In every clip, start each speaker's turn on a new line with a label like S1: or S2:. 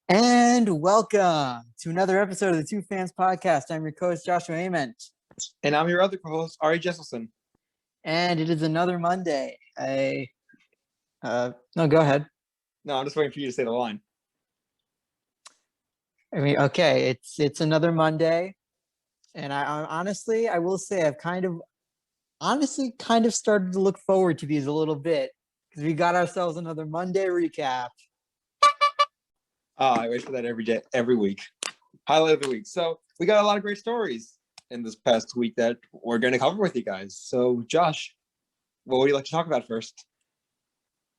S1: And welcome to another episode of the Two Fans Podcast. I'm your co-host Joshua Ament,
S2: And I'm your other co-host, Ari Jesselson.
S1: and it is another Monday. No, go ahead.
S2: No, I'm just waiting for you to say the line.
S1: Okay, it's another Monday, and I will say I've kind of started to look forward to these a little bit because we got ourselves another Monday recap.
S2: I wait for that every day, every week. Highlight of the week. So we got a lot of great stories in this past week that we're going to cover with you guys. So Josh, what would you like to talk about first?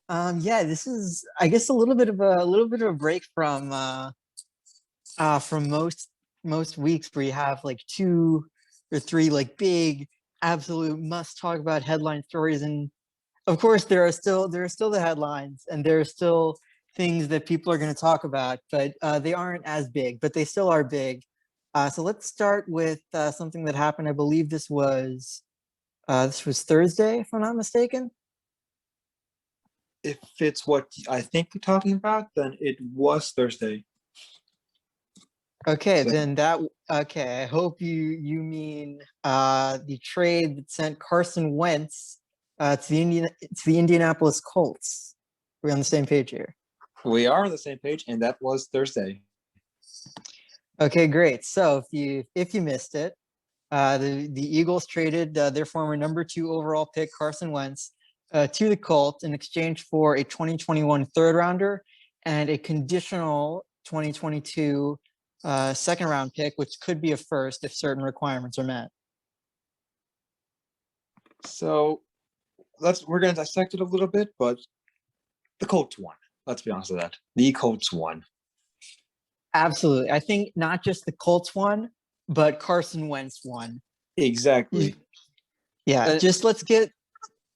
S1: Yeah, this is I guess a little bit of a break from most weeks where you have like two or three like big absolute must talk about headline stories, and of course there are still the headlines and there are still things that people are going to talk about, but they aren't as big, but they still are big. So let's start with something that happened. I believe this was Thursday, if I'm not mistaken.
S2: If it's what I think you're talking about, then it was Thursday.
S1: Okay,
S2: So,
S1: then I hope you mean the trade that sent Carson Wentz to the Indianapolis Colts. We're on the same page here.
S2: we are on the same page, and that was Thursday.
S1: Okay, great. So if you missed it, the Eagles traded their former number 2 overall pick Carson Wentz to the Colts in exchange for a 2021 third rounder and a conditional 2022 second round pick, which could be a first if certain requirements are met.
S2: So we're going to dissect it a little bit, but the Colts won. Let's be honest with that. The Colts won.
S1: Absolutely. I think not just the Colts won, but Carson Wentz won.
S2: Exactly.
S1: Yeah, just let's get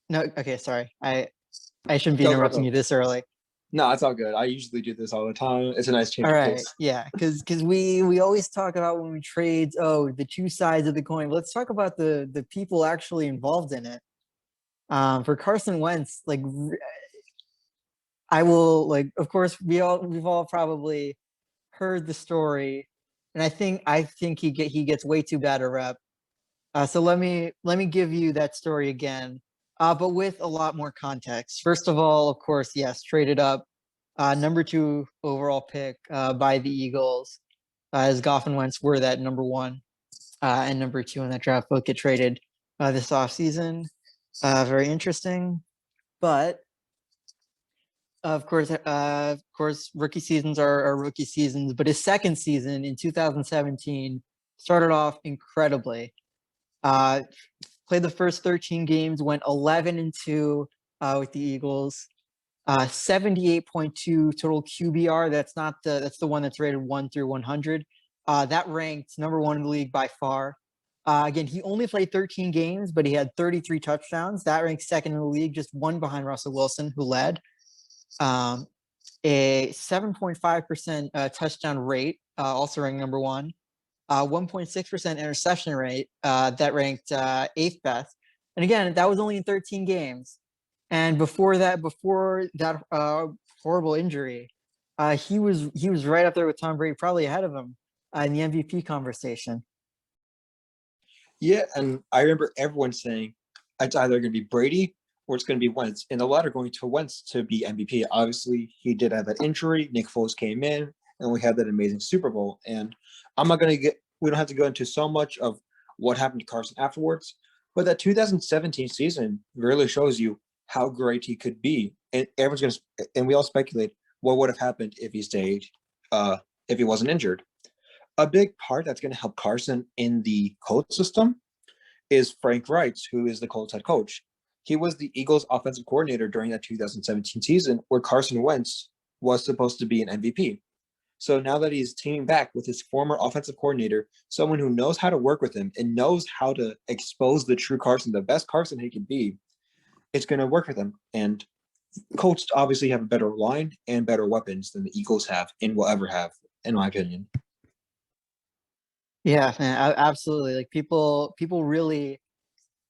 S1: no. Okay, sorry. I shouldn't be interrupting you this early.
S2: No, it's all good. I usually do this all the time. It's a nice change.
S1: All right, yeah, because we always talk about when we trade, the two sides of the coin. Let's talk about the people actually involved in it. For Carson Wentz, like I will like, of course, we've all probably heard the story, and I think he gets way too bad a rep. So let me give you that story again, but with a lot more context. First of all, of course, yes, traded up, number 2 overall pick by the Eagles, as Goff and Wentz were that number 1 and number 2 in that draft, both get traded this offseason. Very interesting, but of course, rookie seasons are rookie seasons. But his second season in 2017 started off incredibly. Played the first 13 games, went 11-2 with the Eagles. 78.2 total QBR. That's the one that's rated 1 through 100. That ranked number 1 in the league by far. Again, he only played 13 games, but he had 33 touchdowns. That ranked second in the league, just one behind Russell Wilson, who led. A 7.5% touchdown rate, also ranked number 1. 1.6% interception rate, that ranked 8th best. And again, that was only in 13 games. And before that horrible injury, he was right up there with Tom Brady, probably ahead of him in the MVP conversation.
S2: Yeah, and I remember everyone saying it's either going to be Brady or it's going to be Wentz, and the latter going to Wentz to be MVP. Obviously, he did have that injury. Nick Foles came in, and we had that amazing Super Bowl. And we don't have to go into so much of what happened to Carson afterwards, but that 2017 season really shows you how great he could be. And we all speculate what would have happened if he stayed, if he wasn't injured. A big part that's going to help Carson in the Colts system is Frank Reich, who is the Colts head coach. He was the Eagles offensive coordinator during that 2017 season where Carson Wentz was supposed to be an MVP. So now that he's teaming back with his former offensive coordinator, someone who knows how to work with him and knows how to expose the true Carson, the best Carson he can be, it's going to work for them. And Colts obviously have a better line and better weapons than the Eagles have and will ever have, in my opinion.
S1: Yeah, man, absolutely. Like people really,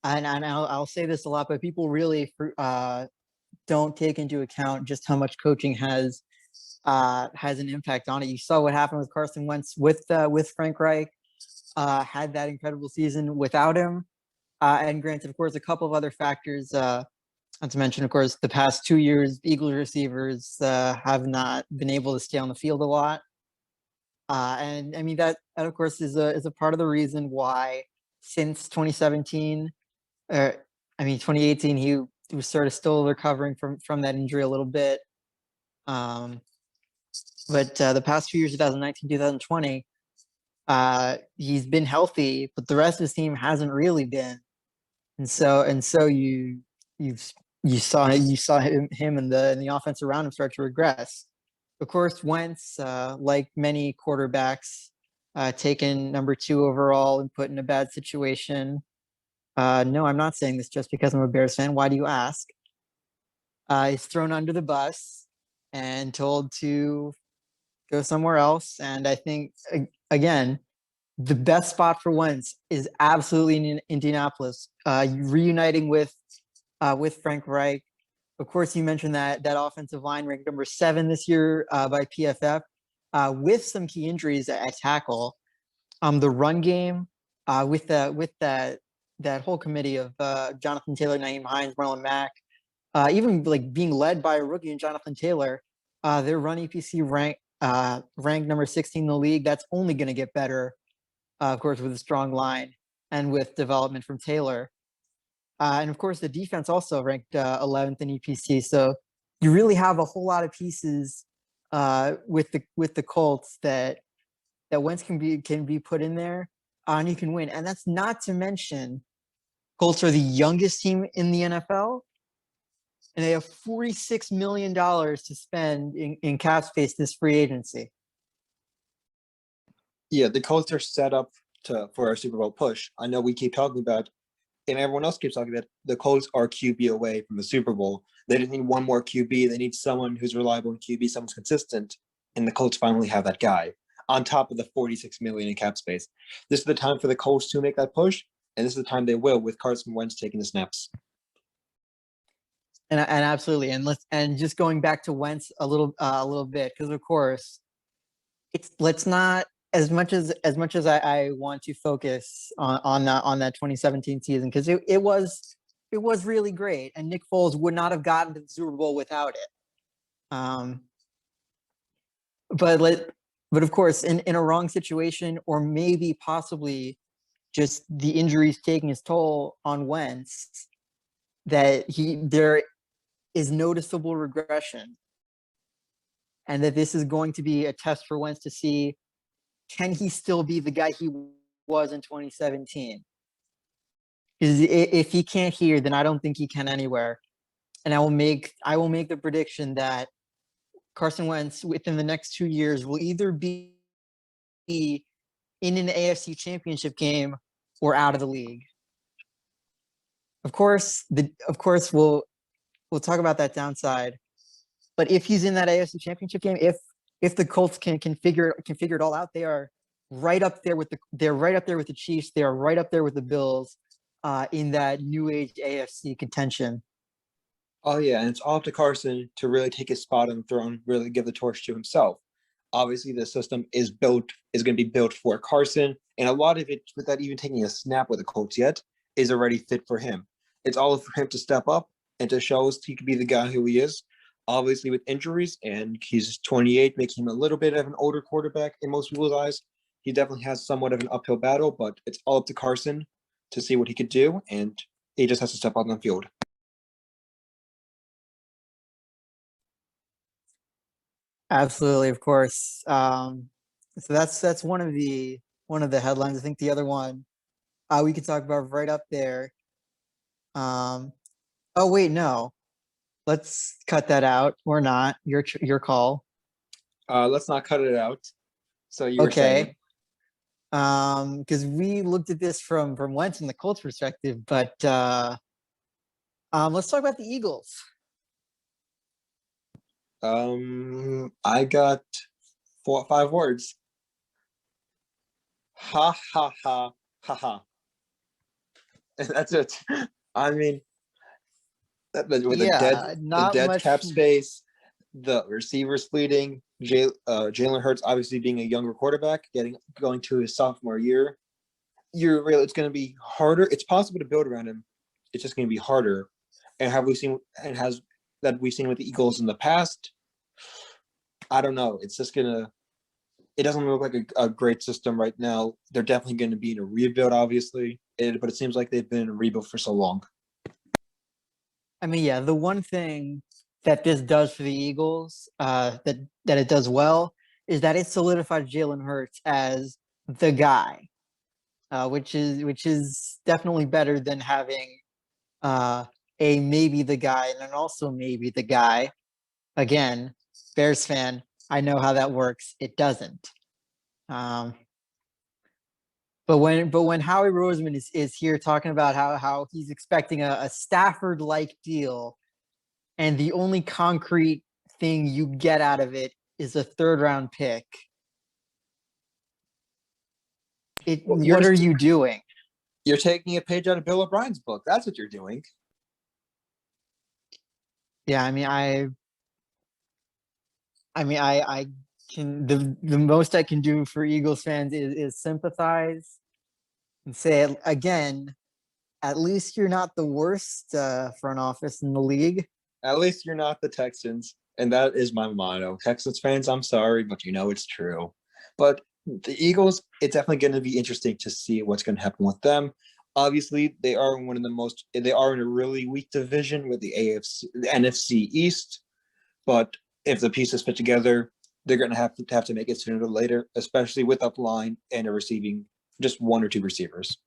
S1: and I'll say this a lot, but people really don't take into account just how much coaching has has an impact on it. You saw what happened with Carson Wentz with Frank Reich. Had that incredible season without him. And granted, of course, a couple of other factors. Not to mention, of course, the past 2 years, Eagles receivers have not been able to stay on the field a lot. And I mean that of course is a part of the reason why since 2017, I mean 2018, he was sort of still recovering from that injury a little bit. Um, but the past few years, 2019, 2020, he's been healthy, but the rest of his team hasn't really been. And so you've you saw him and the offense around him start to regress. Of course, Wentz, like many quarterbacks, taken number 2 overall and put in a bad situation. No, I'm not saying this just because I'm a Bears fan. Why do you ask? He's thrown under the bus and told to go somewhere else. And I think, again, the best spot for Wentz is absolutely in Indianapolis, reuniting with Frank Reich. Of course, you mentioned that offensive line ranked number 7 this year by PFF, with some key injuries at tackle. The run game with that whole committee of Jonathan Taylor, Naeem Hines, Marlon Mack, even like being led by a rookie in Jonathan Taylor, their run EPC ranked number 16 in the league. That's only going to get better, of course, with a strong line and with development from Taylor. And of course, the defense also ranked 11th in EPC. So you really have a whole lot of pieces with the Colts that Wentz can be put in there, and you can win. And that's not to mention Colts are the youngest team in the NFL, and they have $46 million to spend in cap space this free agency.
S2: Yeah, the Colts are set up for a Super Bowl push. I know we keep talking about, and everyone else keeps talking about, the Colts are QB away from the Super Bowl. They just need one more QB. They need someone who's reliable in QB, someone's consistent, and the Colts finally have that guy on top of the $46 million in cap space. This is the time for the Colts to make that push, and this is the time they will, with Carson Wentz taking the snaps.
S1: And absolutely, and just going back to Wentz a little bit, because of course, let's not, as much as I want to focus on that 2017 season, because it was really great, and Nick Foles would not have gotten to the Super Bowl without it. But of course, in a wrong situation, or maybe possibly just the injuries taking its toll on Wentz, that there is noticeable regression, and that this is going to be a test for Wentz to see, can he still be the guy he was in 2017? Because if he can't here, then I don't think he can anywhere. And I will make the prediction that Carson Wentz within the next 2 years will either be in an AFC championship game or out of the league. Of course, we'll talk about that downside. But if he's in that AFC championship game, if the Colts can figure it all out, they are right up there with the Chiefs. They are right up there with the Bills in that new age AFC contention.
S2: Oh yeah, and it's all up to Carson to really take his spot on the throne, really give the torch to himself. Obviously, the system is going to be built for Carson, and a lot of it, without even taking a snap with the Colts yet, is already fit for him. It's all for him to step up and to show us he could be the guy who he is. Obviously, with injuries, and he's 28, making him a little bit of an older quarterback in most people's eyes. He definitely has somewhat of an uphill battle, but it's all up to Carson to see what he could do, and he just has to step on the field.
S1: Absolutely, of course. So that's one of the headlines. I think the other one we could talk about right up there. Oh wait, no. Let's cut that out or not. Your call.
S2: Let's not cut it out. So you were
S1: Okay.
S2: saying,
S1: Because we looked at this from Wentz and the Colts perspective, but let's talk about the Eagles.
S2: I got 4 or 5 words. Ha ha ha ha ha. And that's it. I mean, with
S1: Yeah,
S2: the
S1: not
S2: dead
S1: much.
S2: cap space, the receivers fleeting, Jalen Hurts obviously being a younger quarterback, going to his sophomore year, it's going to be harder. It's possible to build around him. It's just going to be harder. And have we seen and has that we've seen with the Eagles in the past? I don't know. It's just gonna. It doesn't look like a great system right now. They're definitely going to be in a rebuild, obviously, but it seems like they've been in a rebuild for so long.
S1: I mean, yeah, the one thing that this does for the Eagles, that it does well, is that it solidifies Jalen Hurts as the guy, which is definitely better than having a maybe the guy and then also maybe the guy. Again, Bears fan, I know how that works. It doesn't. Um, but when Howie Roseman is here talking about how he's expecting a Stafford-like deal, and the only concrete thing you get out of it is a third-round pick, what are you doing?
S2: You're taking a page out of Bill O'Brien's book. That's what you're doing.
S1: Yeah, I can the most I can do for Eagles fans is sympathize and say again, at least you're not the worst front office in the league.
S2: At least you're not the Texans. And that is my motto. Texans fans, I'm sorry, but it's true. But the Eagles, it's definitely going to be interesting to see what's going to happen with them. Obviously, they are in a really weak division with the NFC East. But if the pieces fit together, they're going to have to make it sooner or later, especially with up line and a receiving, just one or two receivers.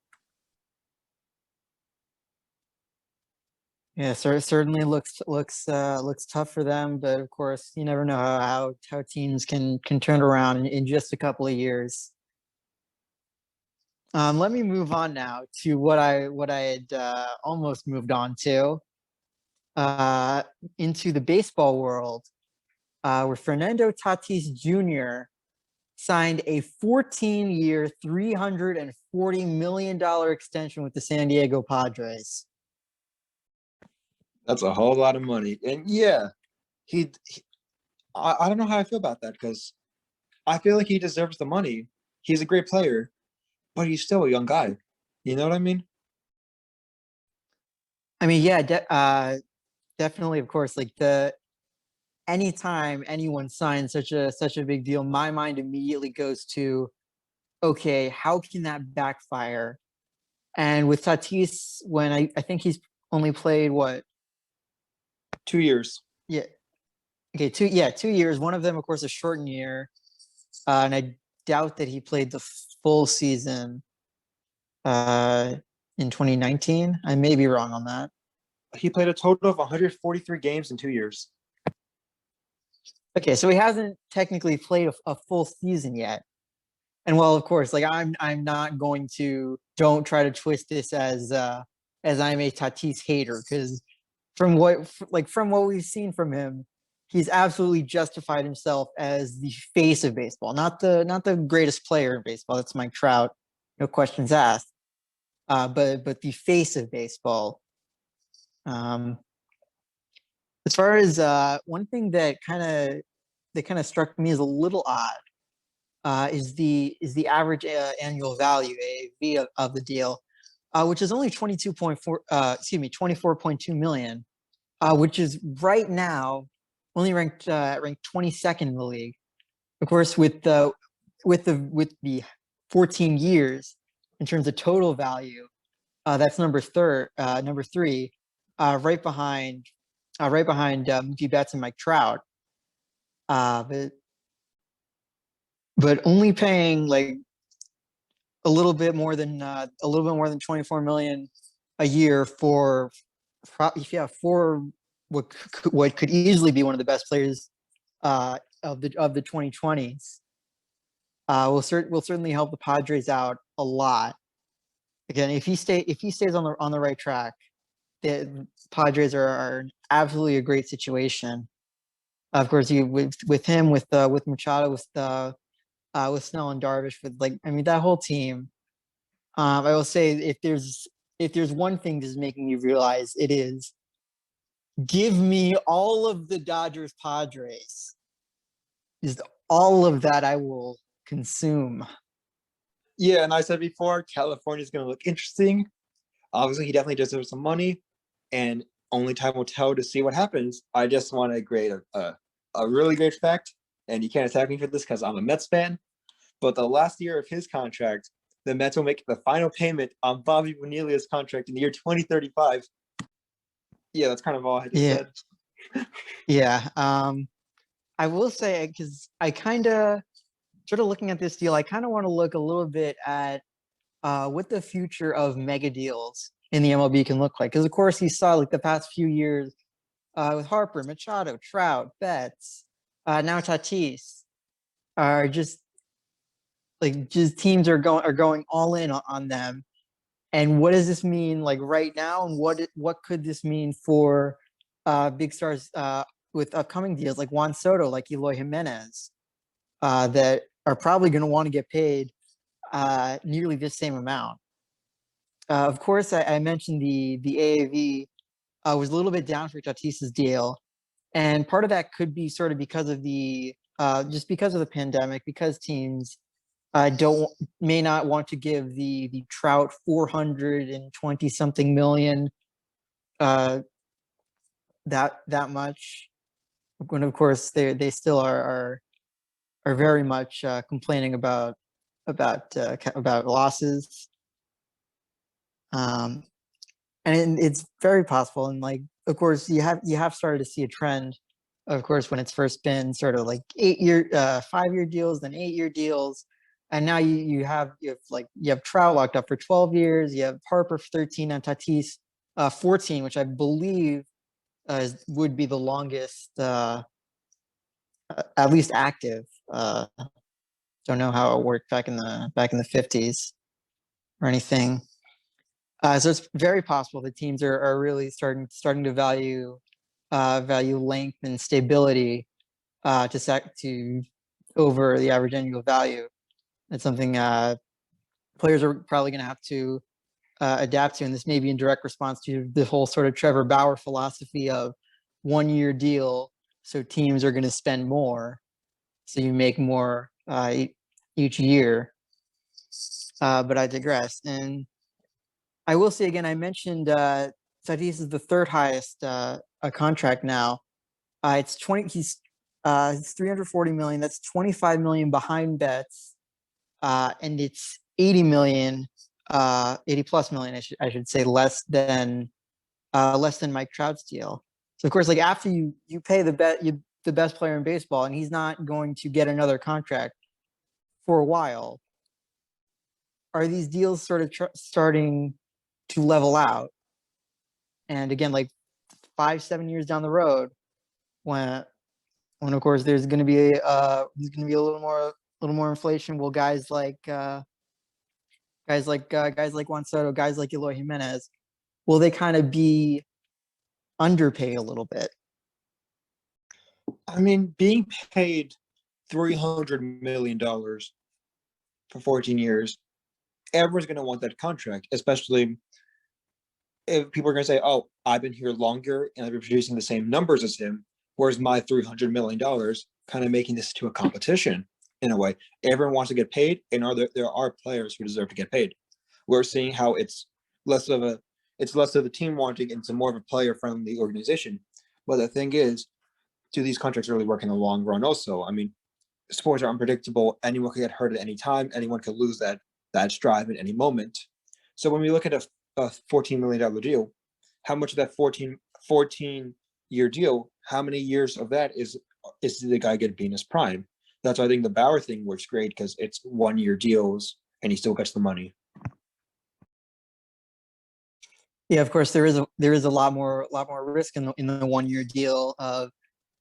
S1: Yeah, certainly looks tough for them, but of course, you never know how teams can turn around in just a couple of years. Let me move on now to what I had almost moved on to, into the baseball world, where Fernando Tatis Jr. signed a 14-year, $340 million extension with the San Diego Padres.
S2: That's a whole lot of money. And yeah, I don't know how I feel about that, because I feel like he deserves the money. He's a great player, but he's still a young guy. You know what I mean?
S1: I mean, yeah, definitely, of course, like anytime anyone signs such a big deal, my mind immediately goes to, okay, how can that backfire? And with Tatis, when I think he's only played what?
S2: 2 years.
S1: Yeah. Okay, 2 years. One of them, of course, a shortened year. And I doubt that he played the full season in 2019. I may be wrong on that.
S2: He played a total of 143 games in 2 years.
S1: Okay, so he hasn't technically played a full season yet. And well, of course, like I'm not going to, don't try to twist this as I'm a Tatis hater, because from what we've seen from him, he's absolutely justified himself as the face of baseball, not the greatest player in baseball. That's Mike Trout, no questions asked. But the face of baseball. As far as one thing that kind of struck me as a little odd, is the average annual value (AAV) of the deal, which is only 24.2 million, which is right now only ranked 22nd in the league. Of course, with the 14 years in terms of total value, that's number three, right behind Mookie Betts and Mike Trout. But only paying like a little bit more than 24 million a year for what could easily be one of the best players of the 2020s. Will certainly help the Padres out a lot. Again, if he stays on the right track, the Padres are absolutely a great situation. Of course, with him, with Machado, with Snell and Darvish, that whole team. I will say, if there's one thing that's making me realize, it is, give me all of the Dodgers Padres. just all of that I will consume.
S2: Yeah, and I said before, California's going to look interesting. Obviously, he definitely deserves some money, and only time will tell to see what happens. I just want to grade a really great fact, and you can't attack me for this because I'm a Mets fan. But the last year of his contract, the Mets will make the final payment on Bobby Bonilha's contract in the year 2035. Yeah, that's kind of all I just
S1: Yeah,
S2: said.
S1: yeah. I will say because I kind of sort of looking at this deal, I kind of want to look a little bit at what the future of mega deals in the MLB can look like. Because of course, you saw like the past few years with Harper, Machado, Trout, Betts, now Tatis are just teams are going all in on them. And what does this mean like right now? And what could this mean for big stars with upcoming deals like Juan Soto, like Eloy Jimenez, that are probably going to want to get paid nearly the same amount. Of course, I mentioned the AAV was a little bit down for Tatis's deal, and part of that could be sort of because of the just because of the pandemic, because teams don't may not want to give the Trout 420 something million uh, that much. When of course they still are very much complaining about losses. Um, and it's very possible. And like, of course, you have started to see a trend. Of course, when it's first been sort of like 8-year, 5-year deals, then 8-year deals, and now you have Trout locked up for 12 years. You have Harper for 13 and Tatis 14, which I believe would be the longest, at least active. Don't know how it worked back in the 50s or anything. So it's very possible that teams are really starting to value length and stability to over the average annual value. That's something players are probably going to have to adapt to, and this may be in direct response to the whole sort of Trevor Bauer philosophy of 1-year deal. So teams are going to spend more, so you make more each year. But I digress, and I will say again, I mentioned Tatis is the third highest a contract now. It's 20. It's 340 million. That's 25 million behind Betts, and it's 80 million, 80 plus million. I should say less than Mike Trout's deal. So of course, like after you pay the best player in baseball, and he's not going to get another contract for a while. Are these deals sort of starting to level out? And again, like 5-7 years down the road, when of course there's gonna be a little more inflation, will guys like Juan Soto, guys like Eloy Jimenez, will they kind of be underpaid a little bit?
S2: I mean, being paid $300 million for 14 years, everyone's going to want that contract, especially if people are going to say, oh, I've been here longer and I've been producing the same numbers as him. Where's my $300 million? Kind of making this to a competition in a way. Everyone wants to get paid, and there are players who deserve to get paid. We're seeing how it's less of a team wanting, and it's more of a player friendly organization. But the thing is, do these contracts really work in the long run? Also, I mean, sports are unpredictable. Anyone could get hurt at any time. Anyone could lose that strive at any moment. So when we look at a $14 million deal, how much of that 14-year deal, how many years of that is the guy getting being his prime? That's why I think the Bauer thing works great, because it's 1-year deals and he still gets the money.
S1: Yeah, of course there is a lot more risk in the 1-year deal of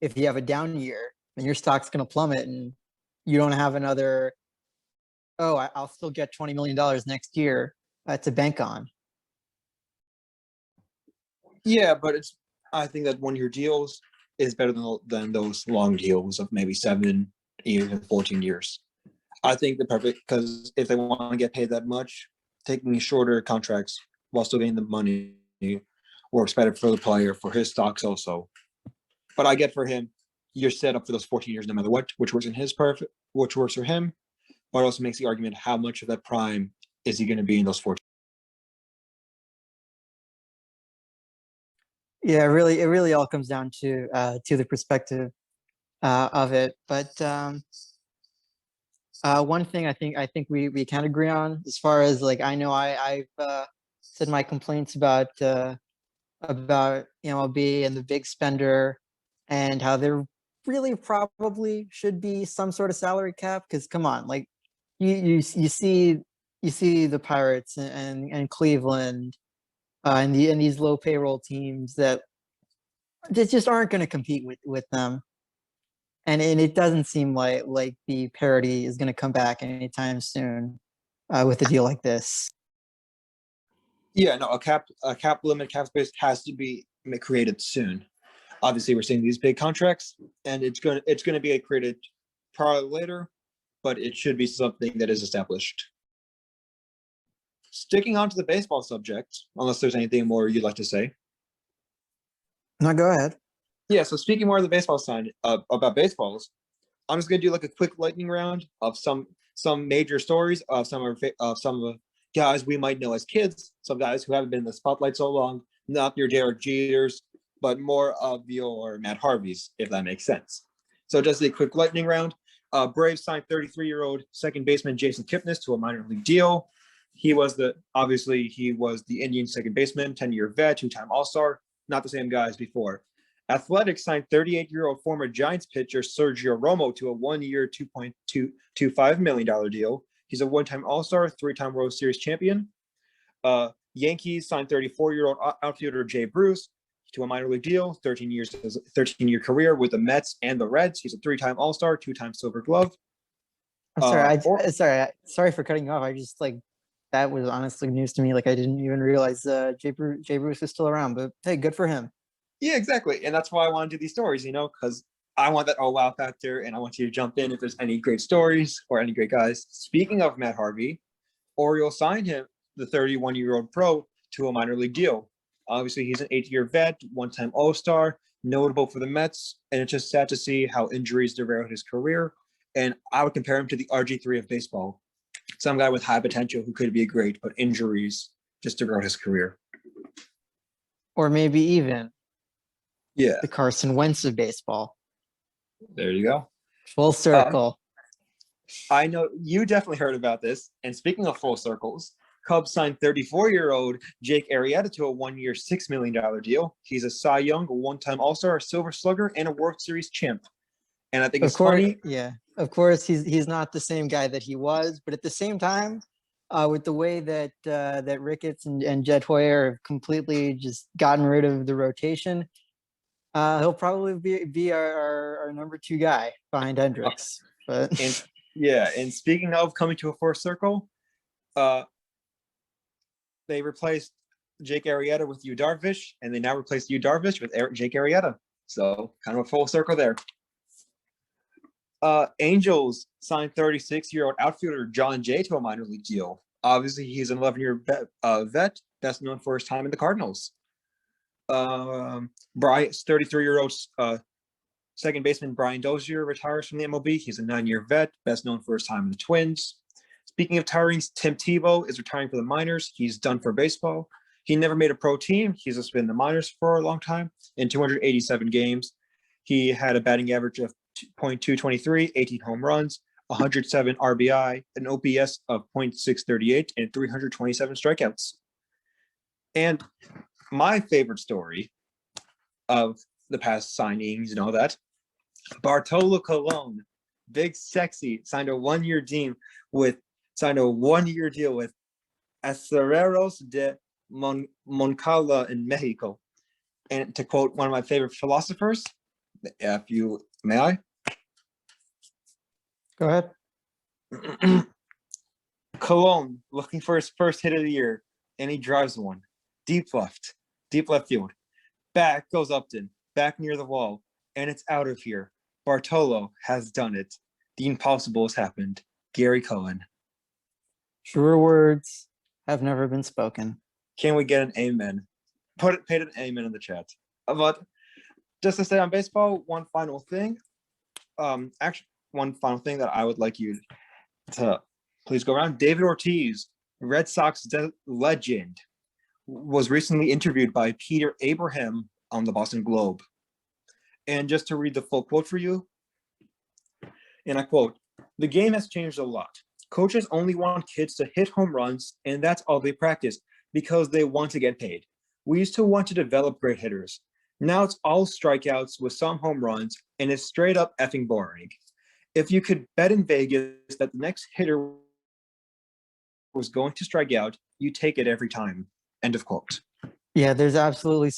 S1: if you have a down year, then your stock's going to plummet, and you don't have another. Oh, I'll still get $20 million next year to bank on.
S2: Yeah, but I think that 1-year deals is better than those long deals of maybe 7, 8, and 14 years. I think the perfect, because if they want to get paid that much, taking shorter contracts while still getting the money works better for the player, for his stocks also. But I get for him, you're set up for those 14 years no matter what, which works which works for him, but it also makes the argument how much of that prime is he going to be in those 14.
S1: Yeah, it really all comes down to the perspective of it. But one thing I think we can agree on, as far as like, I know I've said my complaints about MLB and the big spender, and how there really probably should be some sort of salary cap. Because come on, like you see the Pirates and Cleveland, and these low payroll teams that just aren't going to compete with them. And it doesn't seem like the parity is going to come back anytime soon with a deal like this.
S2: Yeah, no, a cap limit, cap space has to be created soon. Obviously, we're seeing these big contracts, and it's gonna be created probably later, but it should be something that is established. Sticking on to the baseball subject, unless there's anything more you'd like to say.
S1: No, go ahead.
S2: Yeah, so speaking more of the baseball side about baseballs, I'm just gonna do like a quick lightning round of some major stories of some of the guys we might know as kids, some guys who haven't been in the spotlight so long, not your Derek Jeters, but more of your Matt Harveys, if that makes sense. So just a quick lightning round. Braves signed 33-year-old second baseman Jason Kipnis to a minor league deal. He was the Indian second baseman, 10-year vet, 2-time All-Star, not the same guy as before. Athletics signed 38-year-old former Giants pitcher Sergio Romo to a 1-year, $2.225 million deal. He's a 1-time All-Star, 3-time World Series champion. Yankees signed 34-year-old outfielder Jay Bruce to a minor league deal, 13-year career with the Mets and the Reds. He's a 3-time All-Star, 2-time Silver Glove.
S1: I'm sorry. Sorry for cutting you off. I just that was honestly news to me. Like, I didn't even realize Jay Bruce is still around. But hey, good for him.
S2: Yeah, exactly. And that's why I want to do these stories, because I want that wow factor, and I want you to jump in if there's any great stories or any great guys. Speaking of Matt Harvey, Orioles signed him, the 31-year-old pro, to a minor league deal. Obviously, he's an 8-year vet, 1-time All-Star, notable for the Mets, and it's just sad to see how injuries derailed his career. And I would compare him to the RG3 of baseball. Some guy with high potential who could be great, but injuries just derailed his career.
S1: Or maybe even
S2: the
S1: Carson Wentz of baseball.
S2: There you go.
S1: Full circle.
S2: I know you definitely heard about this. And speaking of full circles, Cubs signed 34-year-old Jake Arrieta to a 1-year, $6 million deal. He's a Cy Young, a 1-time All-Star, a Silver Slugger, and a World Series champ. And I think it's funny.
S1: Yeah, of course, he's not the same guy that he was, but at the same time, with the way that that Ricketts and Jed Hoyer have completely just gotten rid of the rotation, he'll probably be our number 2 guy behind Hendricks. But
S2: and speaking of coming to a full circle, they replaced Jake Arrieta with Yu Darvish, and they now replaced Yu Darvish with Jake Arrieta. So kind of a full circle there. Angels signed 36-year-old outfielder John Jay to a minor league deal. Obviously, he's an 11-year vet, best known for his time in the Cardinals. 33-year-old second baseman Brian Dozier retires from the MLB. He's a 9-year vet, best known for his time in the Twins. Speaking of retiring, Tim Tebow is retiring for the minors. He's done for baseball. He never made a pro team. He's just been in the minors for a long time. In 287 games, he had a batting average of .223, 18 home runs, 107 RBI, an OPS of .638, and 327 strikeouts. And my favorite story of the past signings and all that, Bartolo Colon, big sexy, signed a 1-year deal with Acereros de Moncala in Mexico. And to quote one of my favorite philosophers, may I?
S1: Go ahead.
S2: Colon looking for his first hit of the year, and he drives one. Deep left field. Back goes Upton, back near the wall, and it's out of here. Bartolo has done it. The impossible has happened. Gary Cohen.
S1: Truer words have never been spoken.
S2: Can we get an amen? Paid an amen in the chat. But just to stay on baseball, one final thing. Actually, one final thing that I would like you to please go around. David Ortiz, Red Sox legend, was recently interviewed by Peter Abraham on the Boston Globe. And just to read the full quote for you, and I quote, "The game has changed a lot. Coaches only want kids to hit home runs, and that's all they practice because they want to get paid. We used to want to develop great hitters. Now it's all strikeouts with some home runs, and it's straight up effing boring. If you could bet in Vegas that the next hitter was going to strike out, you take it every time." End of quote.
S1: Yeah, there's absolutely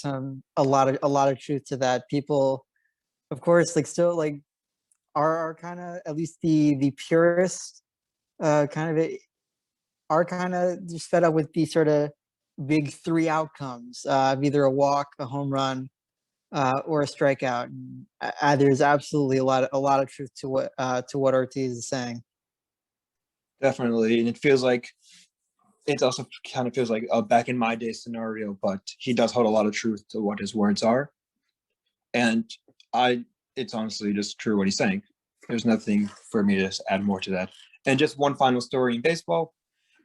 S1: a lot of truth to that. People, of course, like still like are kind of, at least the purists, kind of are kind of just fed up with these sort of big three outcomes of either a walk, a home run, or a strikeout. And, there's absolutely a lot of truth to what Ortiz is saying.
S2: Definitely, and it also kind of feels like a back in my day scenario, but he does hold a lot of truth to what his words are, and it's honestly just true what he's saying. There's nothing for me to add more to that. And just one final story in baseball: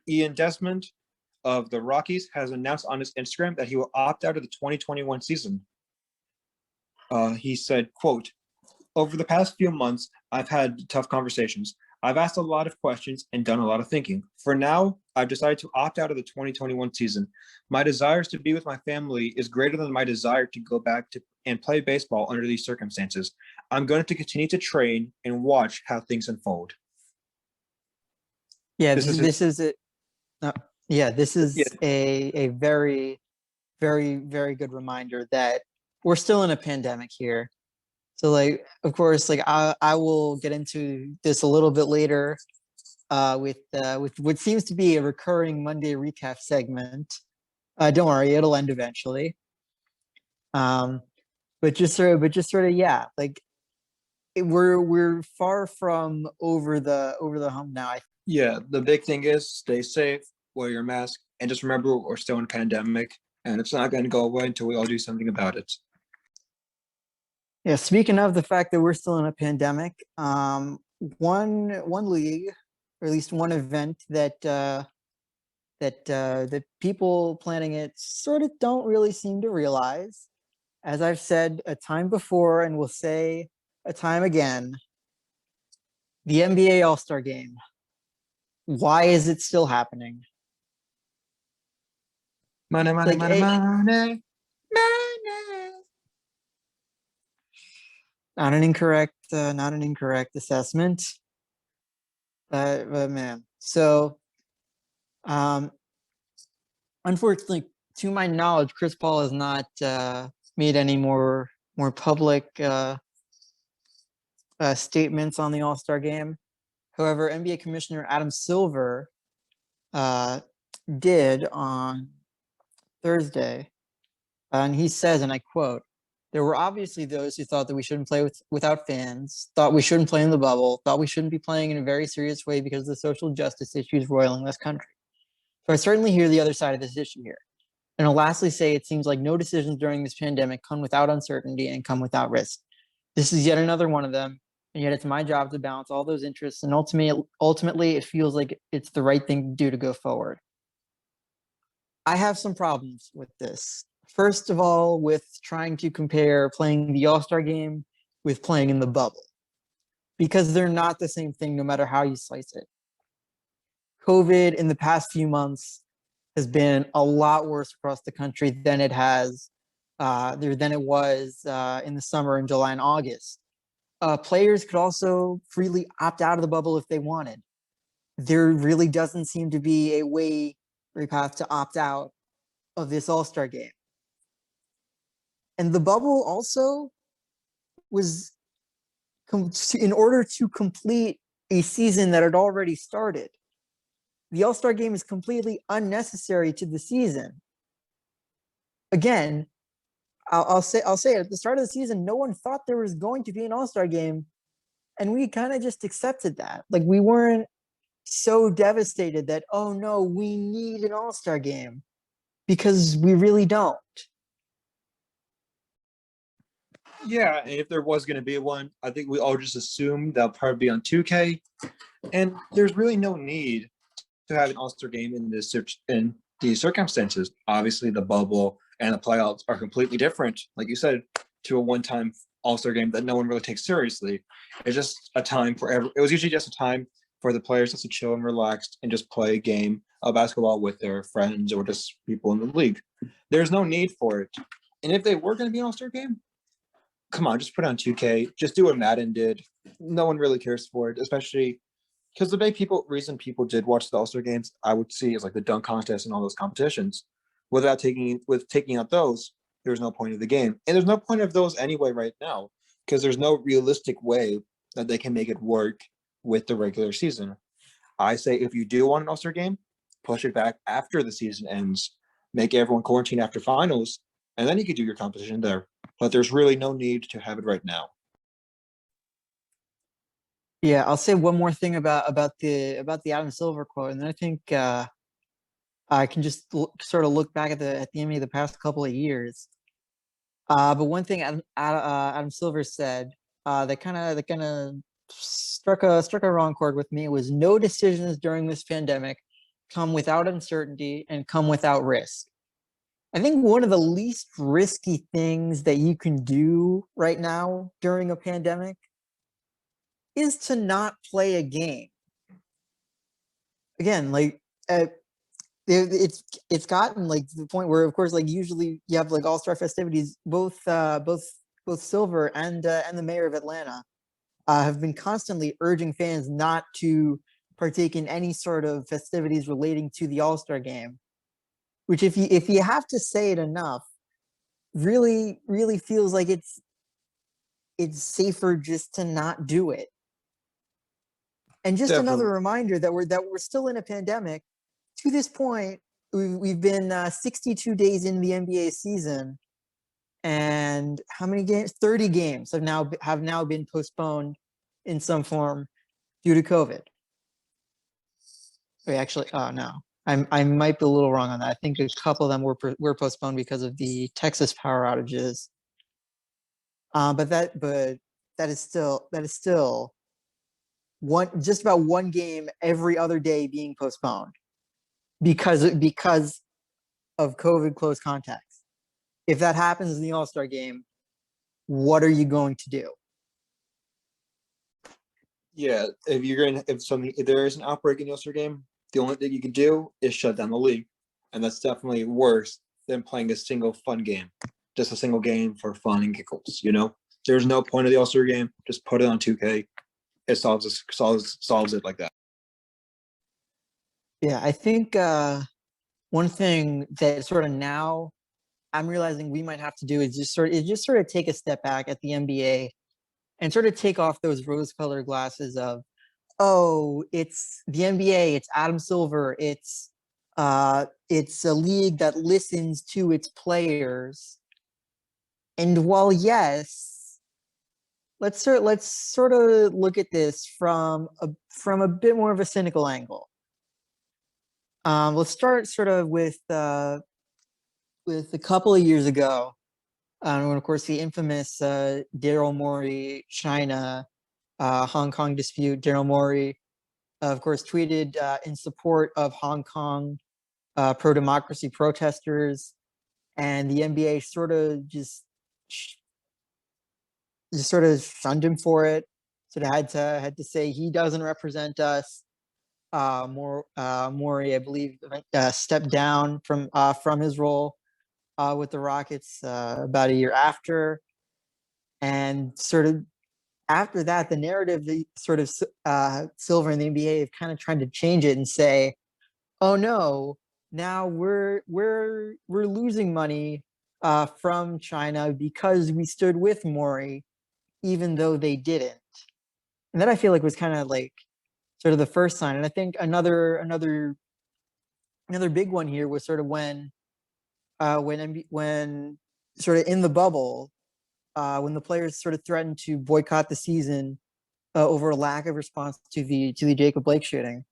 S2: Ian Desmond of the Rockies has announced on his Instagram that he will opt out of the 2021 season. He said, quote, "Over the past few months, I've had tough conversations. I've asked a lot of questions and done a lot of thinking. For now, I've decided to opt out of the 2021 season. My desires to be with my family is greater than my desire to go back to and play baseball under these circumstances. I'm going to continue to train and watch how things unfold."
S1: Yeah,
S2: This is
S1: a very, very, very good reminder that we're still in a pandemic here. So like, of course, like I will get into this a little bit later with what seems to be a recurring Monday recap segment. Don't worry, it'll end eventually. But just sort of, yeah, like we're far from over the hump now.
S2: Yeah, the big thing is stay safe, wear your mask, and just remember we're still in a pandemic, and it's not going to go away until we all do something about it.
S1: Yeah, speaking of the fact that we're still in a pandemic, one league, or at least one event that people planning it sort of don't really seem to realize, as I've said a time before and will say a time again, the NBA All-Star Game. Why is it still happening?
S2: Money, money,
S1: Like,
S2: money, money.
S1: not an incorrect assessment, but man. So, unfortunately, to my knowledge, Chris Paul has not made any more public statements on the All-Star Game. However, NBA Commissioner Adam Silver did on Thursday, and he says, and I quote, "There were obviously those who thought that we shouldn't play without fans, thought we shouldn't play in the bubble, thought we shouldn't be playing in a very serious way because of the social justice issues roiling this country. So I certainly hear the other side of this issue here. And I'll lastly say it seems like no decisions during this pandemic come without uncertainty and come without risk. This is yet another one of them, and yet it's my job to balance all those interests, and ultimately it feels like it's the right thing to do to go forward." I have some problems with this. First of all, with trying to compare playing the All-Star Game with playing in the bubble, because they're not the same thing no matter how you slice it. COVID in the past few months has been a lot worse across the country than it was in the summer in July and August. Players could also freely opt out of the bubble if they wanted. There really doesn't seem to be a way or a path to opt out of this All-Star Game. And the bubble also was, in order to complete a season that had already started. The All-Star Game is completely unnecessary to the season. Again, I'll say it, at the start of the season, no one thought there was going to be an All-Star Game, and we kind of just accepted that. Like, we weren't so devastated that, oh no, we need an All-Star Game, because we really don't.
S2: Yeah, and if there was going to be one, I think we all just assumed that'll probably be on 2K. And there's really no need to have an All-Star game in these circumstances. Obviously, the bubble and the playoffs are completely different, like you said, to a one-time All-Star game that no one really takes seriously. It's just a time for it was usually just a time for the players just to chill and relax and just play a game of basketball with their friends or just people in the league. There's no need for it. And if they were going to be an All-Star game, come on, just put on 2K. Just do what Madden did. No one really cares for it, especially because reason people did watch the All-Star games, I would see is like the dunk contest and all those competitions. Taking out those, there's no point of the game. And there's no point of those anyway right now, because there's no realistic way that they can make it work with the regular season. I say if you do want an All-Star game, push it back after the season ends. Make everyone quarantine after finals, and then you could do your competition there. But there's really no need to have it right now.
S1: Yeah, I'll say one more thing about the Adam Silver quote, and then I think I can just sort of look back at the NBA the past couple of years. But one thing Adam Silver said that kind of struck a wrong chord with me was no decisions during this pandemic come without uncertainty and come without risk. I think one of the least risky things that you can do right now during a pandemic is to not play a game. Again, like it's gotten like to the point where, of course, like usually you have like all-star festivities. Both Silver and the mayor of Atlanta have been constantly urging fans not to partake in any sort of festivities relating to the All-Star game. Which, if you have to say it enough, really feels like it's safer just to not do it. And just another
S2: Definitely.
S1: reminder that we're still in a pandemic. To this point, we've been 62 days in the NBA season, and how many games? 30 games have now been postponed in some form due to COVID. Wait, actually, oh no, I might be a little wrong on that. I think a couple of them were postponed because of the Texas power outages. But that is still just about one game every other day being postponed because of COVID close contacts. If that happens in the All-Star game, what are you going to do?
S2: Yeah, if there is an outbreak in the All-Star game, the only thing you can do is shut down the league, and that's definitely worse than playing a single fun game, just a single game for fun and giggles. There's no point of the All-Star game. Just put it on 2K. It solves it like that.
S1: Yeah, I think one thing that sort of now I'm realizing we might have to do is just sort of take a step back at the NBA and sort of take off those rose-colored glasses of, oh, it's the NBA, it's Adam Silver, it's a league that listens to its players. And while yes, let's sort of look at this from a bit more of a cynical angle. Let's start sort of with a couple of years ago, when of course the infamous Daryl Morey China Hong Kong dispute. Daryl Morey, of course, tweeted in support of Hong Kong pro-democracy protesters, and the NBA sort of shunned him for it. Sort of had to say he doesn't represent us. Morey, I believe, stepped down from his role with the Rockets about a year after, and sort of after that, the narrative, the sort of Silver and the NBA have kind of tried to change it and say, "Oh no, now we're losing money from China because we stood with Morey, even though they didn't." And that I feel like was kind of like sort of the first sign. And I think another big one here was sort of when sort of in the bubble, when the players sort of threatened to boycott the season over a lack of response to the Jacob Blake shooting,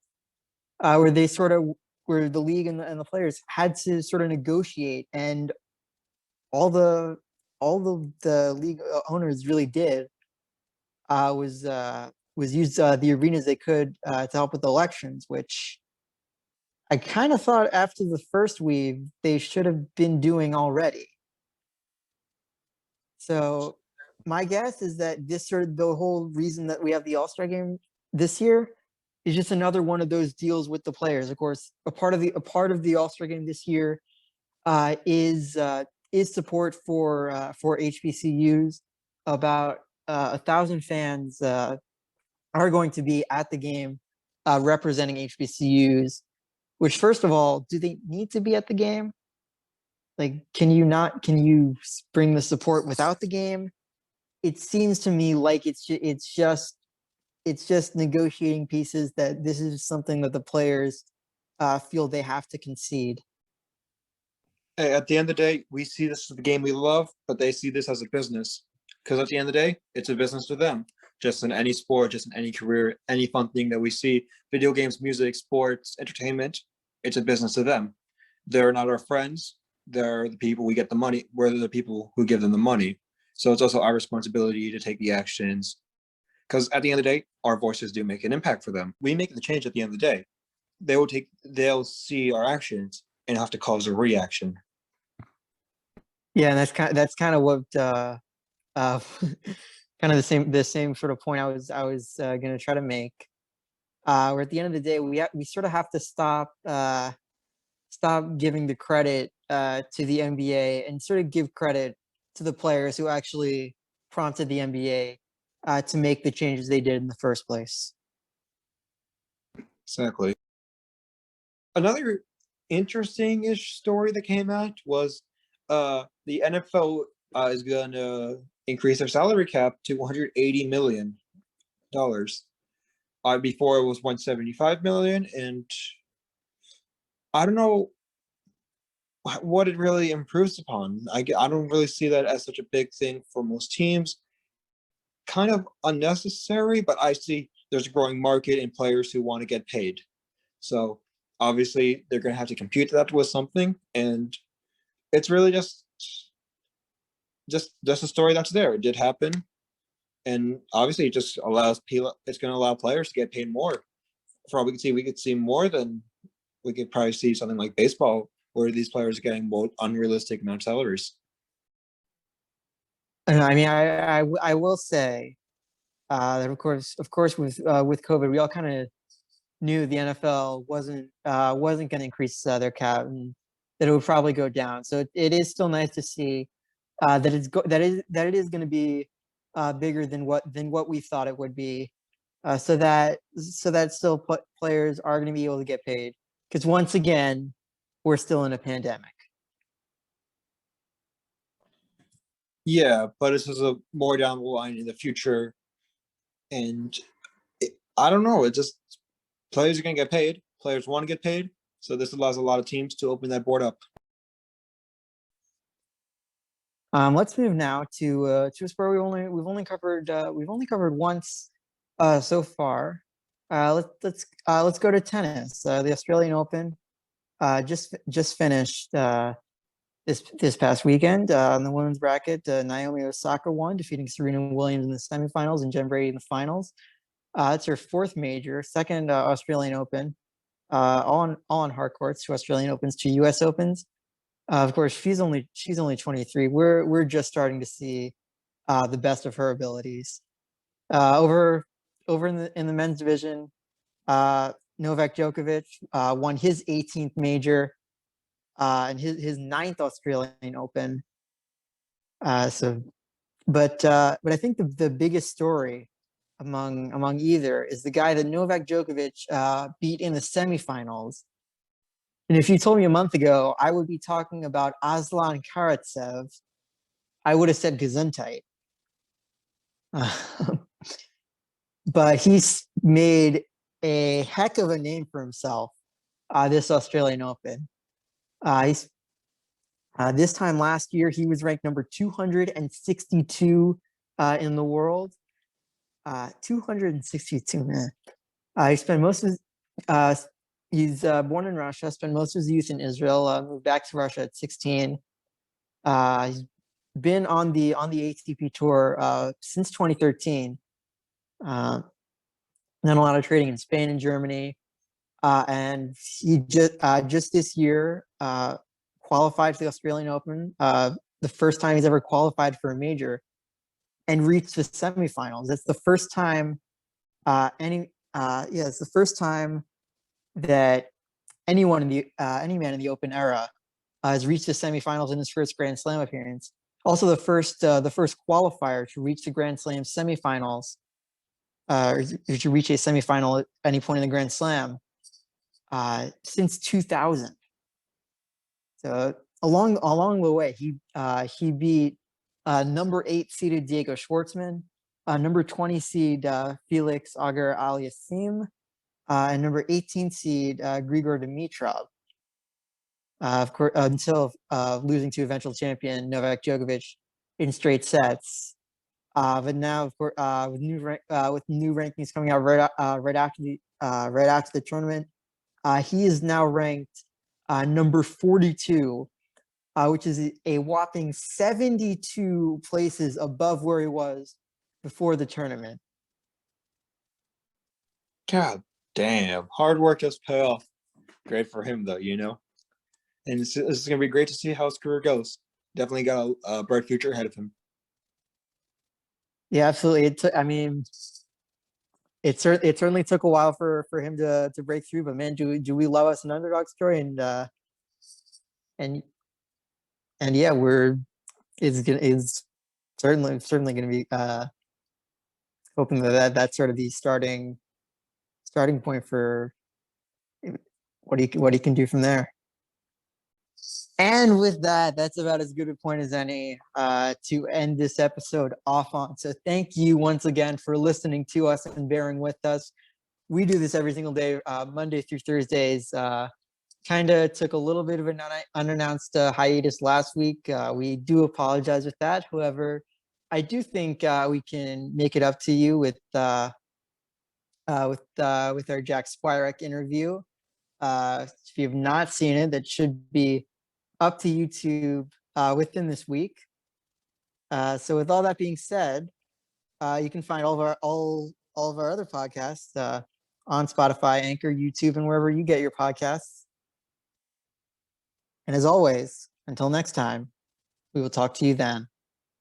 S1: where the league and the players had to sort of negotiate, and all the the league owners really did was use the arenas they could to help with elections, which I kind of thought after the first week they should have been doing already. So my guess is that this sort of the whole reason that we have the All-Star game this year is just another one of those deals with the players. Of course, a part of the All-Star game this year is support for HBCUs. About 1,000 fans are going to be at the game representing HBCUs. Which, first of all, do they need to be at the game? Like, can you bring the support without the game? It seems to me like it's just negotiating pieces that this is something that the players feel they have to concede.
S2: At the end of the day, we see this as the game we love, but they see this as a business. Because at the end of the day, it's a business to them. Just in any sport, just in any career, any fun thing that we see, video games, music, sports, entertainment, it's a business to them. They're not our friends. They're the people we get the money. We're the people who give them the money. So it's also our responsibility to take the actions. Because at the end of the day, our voices do make an impact for them. We make the change at the end of the day. They'll see our actions and have to cause a reaction.
S1: Yeah, and that's kind of what kind of the same sort of point I was going to try to make. Where at the end of the day, we sort of have to stop giving the credit to the NBA and sort of give credit to the players who actually prompted the NBA to make the changes they did in the first place.
S2: Exactly. Another interesting-ish story that came out was the NFL is going to increase their salary cap to $180 million. Before it was $175 million, and I don't know what it really improves upon. I don't really see that as such a big thing for most teams. Kind of unnecessary, but I see there's a growing market in players who want to get paid. So obviously they're going to have to compute that with something, and it's really just a story that's there. It did happen, and obviously it just allows people. It's going to allow players to get paid more. For all we could see more than we could probably see something like baseball, where these players are getting unrealistic amount of salaries.
S1: And I mean, I will say that of course with COVID, we all kind of knew the NFL wasn't going to increase their cap and that it would probably go down. So it is still nice to see that it is going to be bigger than what we thought it would be. So that still players are going to be able to get paid, because once again, we're still in a pandemic.
S2: Yeah, but this is a more down the line in the future, and I don't know. It just players are going to get paid. Players want to get paid, so this allows a lot of teams to open that board up.
S1: Let's move now to a sport we've only covered once so far. Let's go to tennis. The Australian Open just finished this past weekend on the women's bracket. Naomi Osaka won, defeating Serena Williams in the semifinals and Jen Brady in the finals. It's her fourth major, second Australian Open, all on hard courts, 2 Australian Opens, 2 U.S. Opens. Of course, she's only 23. We're just starting to see the best of her abilities. Over in the men's division, Novak Djokovic won his 18th major and his 9th Australian Open. But I think the biggest story among either is the guy that Novak Djokovic beat in the semifinals. And if you told me a month ago I would be talking about Aslan Karatsev, I would have said Gesundheit. But he's made a heck of a name for himself this Australian Open. This time last year, he was ranked number 262 in the world. 262, man. He spent most of his he's born in Russia, spent most of his youth in Israel, moved back to Russia at 16. He's been on the ATP tour since 2013. Done a lot of trading in Spain and Germany, and he just this year qualified for the Australian Open, the first time he's ever qualified for a major, and reached the semifinals. That's the first time it's the first time that any man in the Open era has reached the semifinals in his first Grand Slam appearance. Also, the first qualifier to reach the Grand Slam semifinals, or to reach a semifinal at any point in the Grand Slam since 2000. So along the way, he beat number 8 seeded Diego Schwartzman, number 20 seed Felix Auger-Aliassime, and number 18 seed Grigor Dimitrov. Of course, until losing to eventual champion Novak Djokovic in straight sets. But now, of course, with new rankings coming out right after the tournament, he is now ranked number 42, which is a whopping 72 places above where he was before the tournament.
S2: God damn, hard work does pay off. Great for him, though, you know. And this is going to be great to see how his career goes. Definitely got a bright future ahead of him.
S1: Yeah, absolutely. It certainly took a while for him to break through, but man, do we love us an underdog story? And yeah, it's certainly going to be hoping that's sort of the starting point for what he can do from there. And with that, that's about as good a point as any to end this episode off on. So thank you once again for listening to us and bearing with us. We do this every single day, Monday through Thursdays. Kind of took a little bit of an unannounced hiatus last week. We do apologize with that. However, I do think we can make it up to you with our Jack Spirek interview. If you have not seen it, that should be up to YouTube within this week. So with all that being said, you can find all of our other podcasts on Spotify, Anchor, YouTube, and wherever you get your podcasts. And as always, until next time, we will talk to you then.